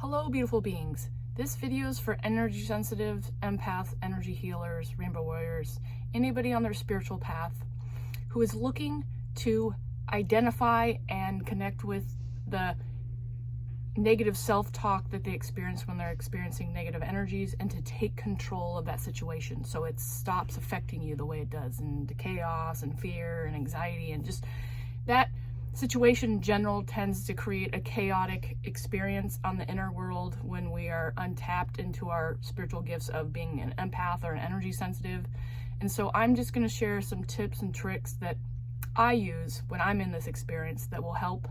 Hello, beautiful beings. This video is for energy sensitive, empaths, energy healers, rainbow warriors, anybody on their spiritual path who is looking to identify and connect with the negative self-talk that they experience when they're experiencing negative energies, and to take control of that situation so it stops affecting you the way it does, and the chaos and fear and anxiety, and just that situation in general tends to create a chaotic experience on the inner world when we are untapped into our spiritual gifts of being an empath or an energy sensitive. And so I'm just going to share some tips and tricks that I use when I'm in this experience that will help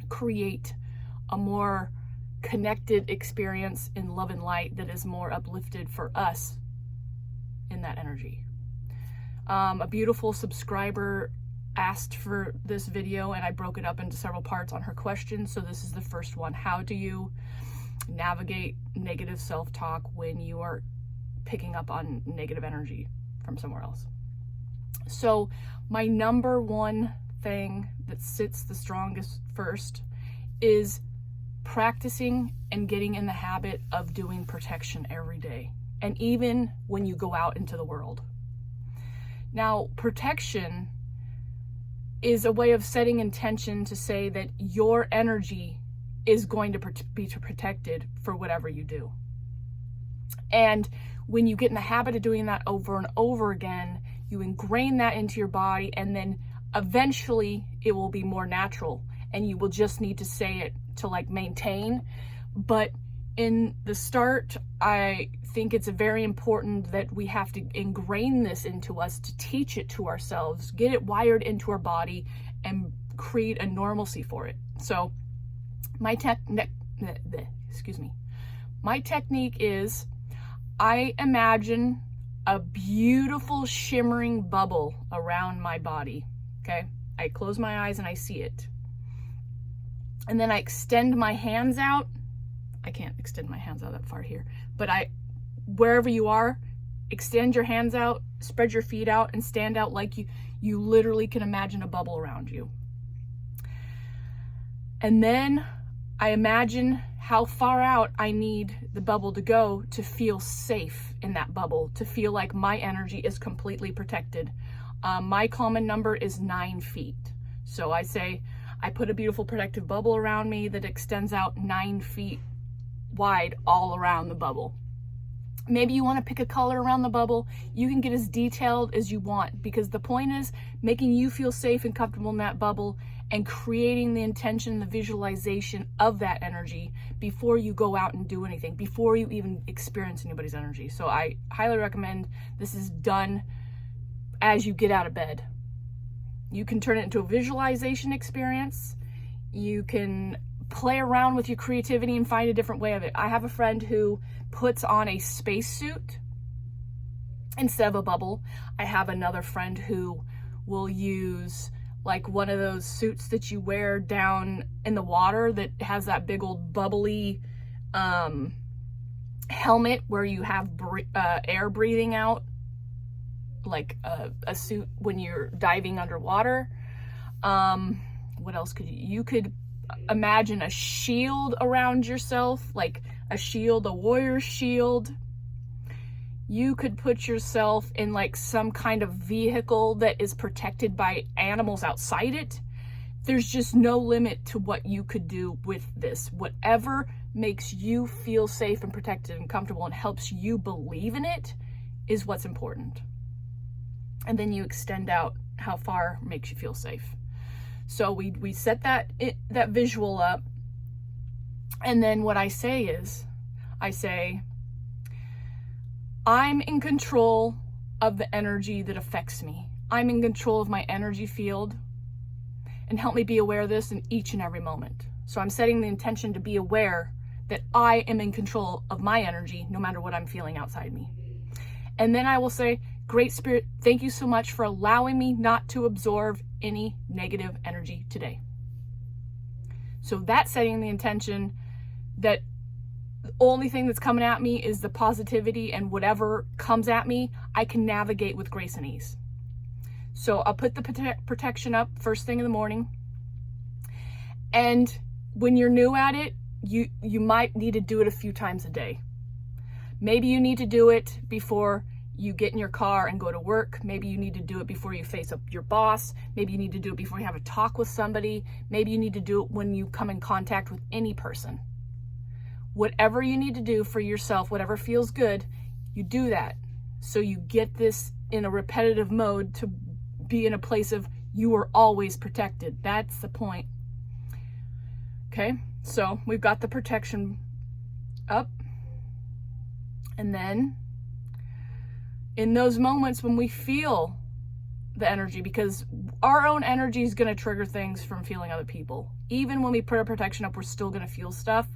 create a more connected experience in love and light that is more uplifted for us in that energy. A beautiful subscriber asked for this video, and I broke it up into several parts on her question. So this is the first one. How do you navigate negative self-talk when you are picking up on negative energy from somewhere else? So my number one thing that sits the strongest first is practicing and getting in the habit of doing protection every day, and even when you go out into the world. Now, protection is a way of setting intention to say that your energy is going to be protected for whatever you do. And when you get in the habit of doing that over and over again, you ingrain that into your body, and then eventually it will be more natural, and you will just need to say it to maintain. But in the start, I think it's very important that we have to ingrain this into us, to teach it to ourselves, get it wired into our body, and create a normalcy for it. So my technique is, I imagine a beautiful shimmering bubble around my body. Okay, I close my eyes and I see it, and then I extend my hands out. I can't extend my hands out that far here, but wherever you are, extend your hands out, spread your feet out, and stand out like you literally can imagine a bubble around you. And then I imagine how far out I need the bubble to go to feel safe in that bubble, to feel like my energy is completely protected. My common number is 9 feet. So I put a beautiful protective bubble around me that extends out 9 feet wide all around the bubble. Maybe you want to pick a color around the bubble. You can get as detailed as you want, because the point is making you feel safe and comfortable in that bubble, and creating the intention, the visualization of that energy before you go out and do anything, before you even experience anybody's energy. So I highly recommend this is done as you get out of bed. You can turn it into a visualization experience. You can play around with your creativity and find a different way of it. I have a friend who puts on a spacesuit instead of a bubble. I have another friend who will use one of those suits that you wear down in the water that has that big old bubbly helmet where you have air breathing out, like a suit when you're diving underwater. What else could you could imagine a shield around yourself, like a shield, a warrior shield. You could put yourself in some kind of vehicle that is protected by animals outside it. There's just no limit to what you could do with this. Whatever makes you feel safe and protected and comfortable and helps you believe in it is what's important. And then you extend out how far makes you feel safe. So we set that visual up, and then what I say is, I'm in control of the energy that affects me. I'm in control of my energy field, and help me be aware of this in each and every moment. So I'm setting the intention to be aware that I am in control of my energy no matter what I'm feeling outside me. And then I will say, Great Spirit, thank you so much for allowing me not to absorb any negative energy today. So that's setting the intention that the only thing that's coming at me is the positivity, and whatever comes at me, I can navigate with grace and ease. So I'll put the protection up first thing in the morning. And when you're new at it, you might need to do it a few times a day. Maybe you need to do it before you get in your car and go to work. Maybe you need to do it before you face up your boss. Maybe you need to do it before you have a talk with somebody. Maybe you need to do it when you come in contact with any person. Whatever you need to do for yourself, whatever feels good, you do that. So you get this in a repetitive mode to be in a place of you are always protected. That's the point. Okay, so we've got the protection up. And then in those moments when we feel the energy, because our own energy is going to trigger things from feeling other people. Even when we put our protection up, we're still going to feel stuff.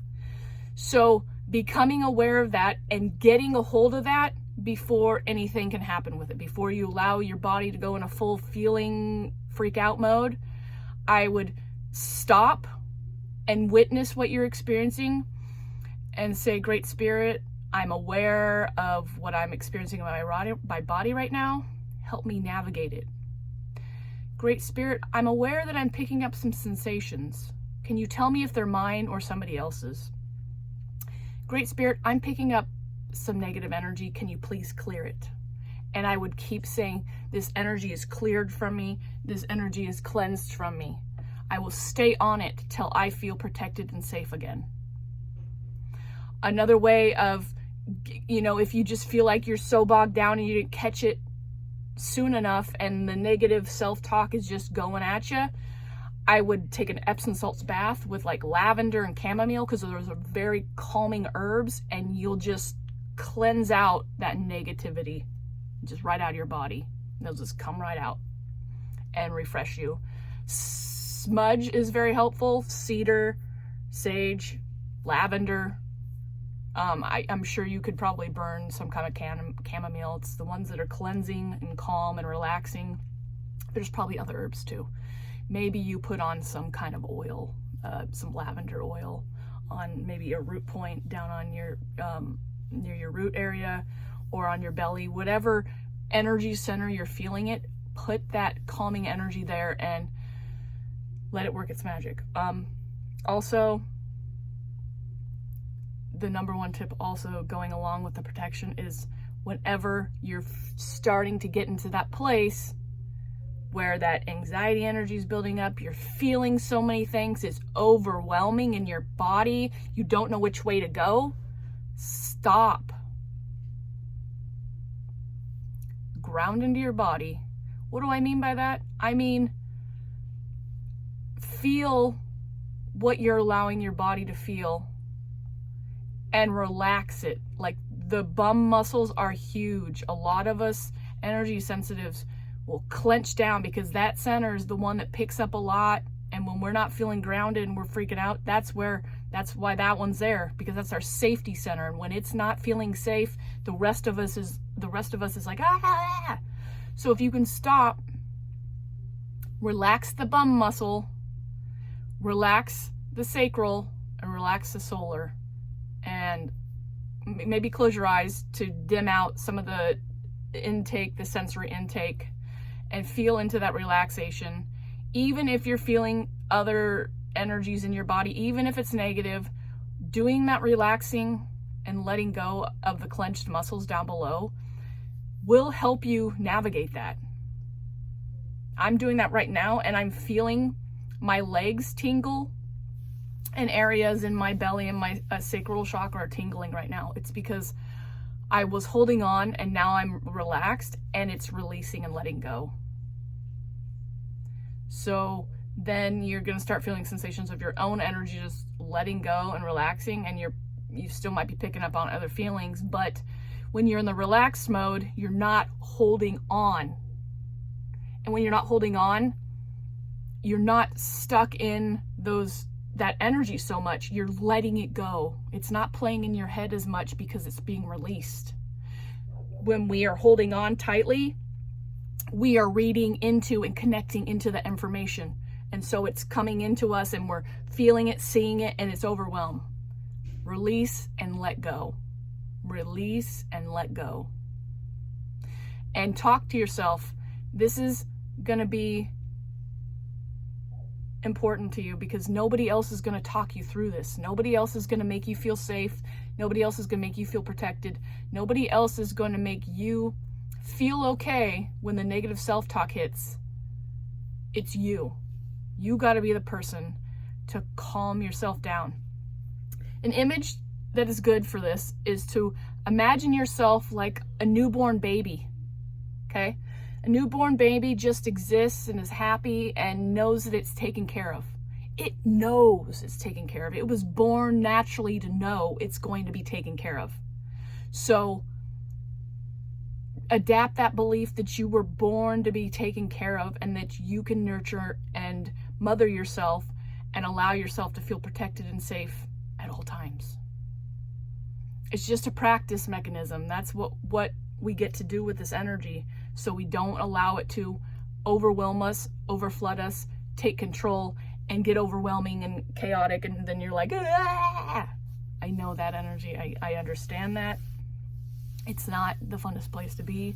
So becoming aware of that and getting a hold of that before anything can happen with it, before you allow your body to go in a full feeling freak out mode, I would stop and witness what you're experiencing and say, Great Spirit, I'm aware of what I'm experiencing in my body right now. Help me navigate it. Great Spirit, I'm aware that I'm picking up some sensations. Can you tell me if they're mine or somebody else's? Great Spirit, I'm picking up some negative energy. Can you please clear it? And I would keep saying, this energy is cleared from me. This energy is cleansed from me. I will stay on it till I feel protected and safe again. Another way of, if you just feel like you're so bogged down and you didn't catch it soon enough and the negative self-talk is just going at you, I would take an Epsom salts bath with like lavender and chamomile, because those are very calming herbs, and you'll just cleanse out that negativity just right out of your body. They'll just come right out and refresh you. Smudge is very helpful. Cedar, sage, lavender. I'm sure you could probably burn some kind of chamomile. It's the ones that are cleansing and calm and relaxing. There's probably other herbs too. Maybe you put on some kind of oil, some lavender oil on maybe your root point down on your, near your root area or on your belly, whatever energy center you're feeling it, put that calming energy there and let it work its magic. Also, the number one tip also going along with the protection is whenever you're starting to get into that place where that anxiety energy is building up, you're feeling so many things, it's overwhelming in your body, you don't know which way to go, stop. Ground into your body. What do I mean by that? I mean, feel what you're allowing your body to feel and relax it. Like, the bum muscles are huge. A lot of us energy sensitives will clench down because that center is the one that picks up a lot. And when we're not feeling grounded and we're freaking out, that's why that one's there, because that's our safety center. And when it's not feeling safe, the rest of us is like, ah. So if you can stop, relax the bum muscle, relax the sacral, and relax the solar, and maybe close your eyes to dim out some of the intake, the sensory intake, and feel into that relaxation. Even if you're feeling other energies in your body, even if it's negative, doing that relaxing and letting go of the clenched muscles down below will help you navigate that. I'm doing that right now, and I'm feeling my legs tingle, and areas in my belly and my sacral chakra are tingling right now. It's because I was holding on and now I'm relaxed and it's releasing and letting go. So then you're going to start feeling sensations of your own energy just letting go and relaxing, and you still might be picking up on other feelings, but when you're in the relaxed mode, you're not holding on. And when you're not holding on, you're not stuck in that energy so much. You're letting it go. It's not playing in your head as much because it's being released. When we are holding on tightly, we are reading into and connecting into the information. And so it's coming into us and we're feeling it, seeing it, and it's overwhelmed. Release and let go. Release and let go. And talk to yourself. This is going to be important to you, because nobody else is going to talk you through this. Nobody else is going to make you feel safe. Nobody else is going to make you feel protected. Nobody else is going to make you feel okay when the negative self-talk hits. It's you. You got to be the person to calm yourself down. An image that is good for this is to imagine yourself like a newborn baby. Okay? A newborn baby just exists and is happy and knows that it's taken care of. It knows it's taken care of. It was born naturally to know it's going to be taken care of. So adapt that belief that you were born to be taken care of, and that you can nurture and mother yourself and allow yourself to feel protected and safe at all times. It's just a practice mechanism. That's what we get to do with this energy, so we don't allow it to overwhelm us, overflood us, take control, and get overwhelming and chaotic, and then you're like, ah! I know that energy. I understand that. It's not the funnest place to be.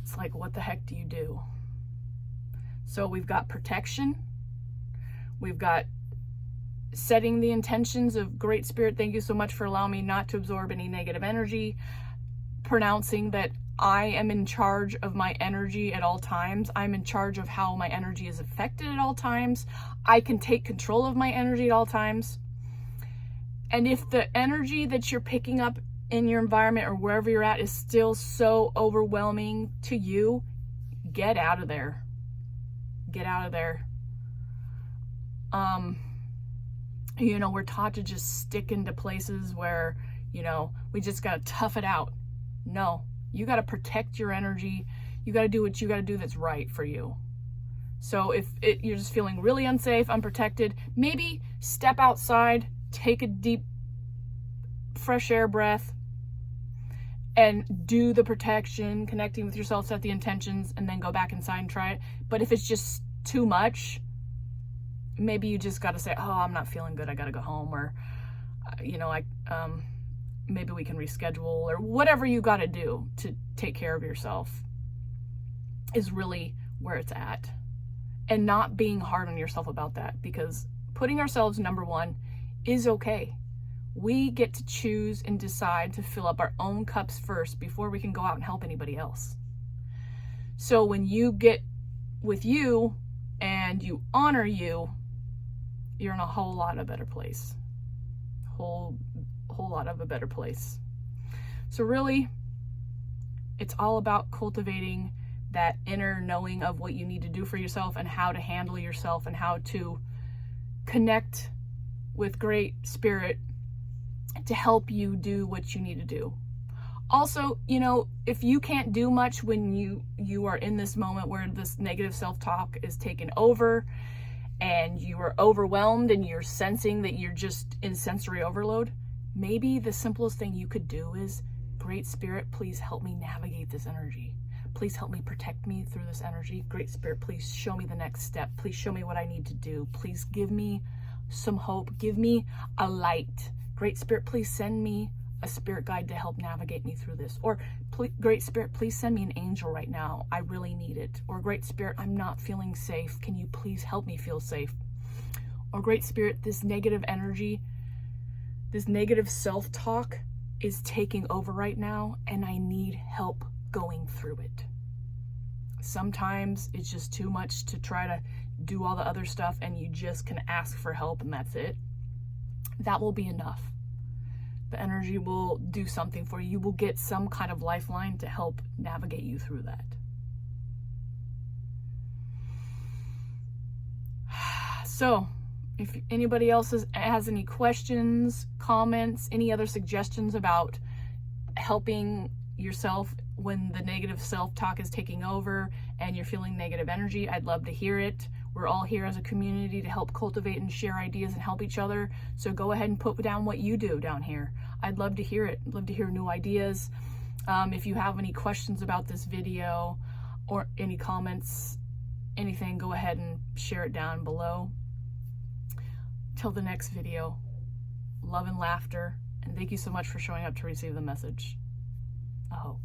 It's like, what the heck do you do? So we've got protection. We've got setting the intentions of, Great Spirit, thank you so much for allowing me not to absorb any negative energy. Pronouncing that I am in charge of my energy at all times. I'm in charge of how my energy is affected at all times. I can take control of my energy at all times. And if the energy that you're picking up in your environment or wherever you're at is still so overwhelming to you, get out of there. Get out of there. We're taught to just stick into places where, we just got to tough it out. No, you got to protect your energy. You got to do what you got to do that's right for you. So if you're just feeling really unsafe, unprotected, maybe step outside, take a deep, fresh air breath, and do the protection, connecting with yourself, set the intentions, and then go back inside and try it. But if it's just too much, maybe you just got to say, oh, I'm not feeling good, I got to go home, or, maybe we can reschedule, or whatever you got to do to take care of yourself is really where it's at. And not being hard on yourself about that, because putting ourselves number one is okay. We get to choose and decide to fill up our own cups first before we can go out and help anybody else. So when you get with you and you honor you, you're in a whole lot of a better place. Whole lot of a better place. So really, it's all about cultivating that inner knowing of what you need to do for yourself and how to handle yourself and how to connect with Great Spirit to help you do what you need to do. Also, if you can't do much when you are in this moment where this negative self-talk is taken over and you are overwhelmed and you're sensing that you're just in sensory overload, maybe the simplest thing you could do is, Great Spirit, please help me navigate this energy. Please help me protect me through this energy. Great Spirit, please show me the next step. Please show me what I need to do. Please give me some hope. Give me a light. Great Spirit, please send me a spirit guide to help navigate me through this. Or, Great Spirit, please send me an angel right now. I really need it. Or, Great Spirit, I'm not feeling safe. Can you please help me feel safe? Or, Great Spirit, this negative energy, this negative self-talk is taking over right now, and I need help going through it. Sometimes it's just too much to try to do all the other stuff, and you just can ask for help, and that's it. That will be enough. The energy will do something for you. You will get some kind of lifeline to help navigate you through that. So, if anybody else has any questions, comments, any other suggestions about helping yourself when the negative self-talk is taking over and you're feeling negative energy, I'd love to hear it. We're all here as a community to help cultivate and share ideas and help each other. So go ahead and put down what you do down here. I'd love to hear it. I'd love to hear new ideas. If you have any questions about this video or any comments, anything, go ahead and share it down below. Till the next video, love and laughter, and thank you so much for showing up to receive the message. Aho.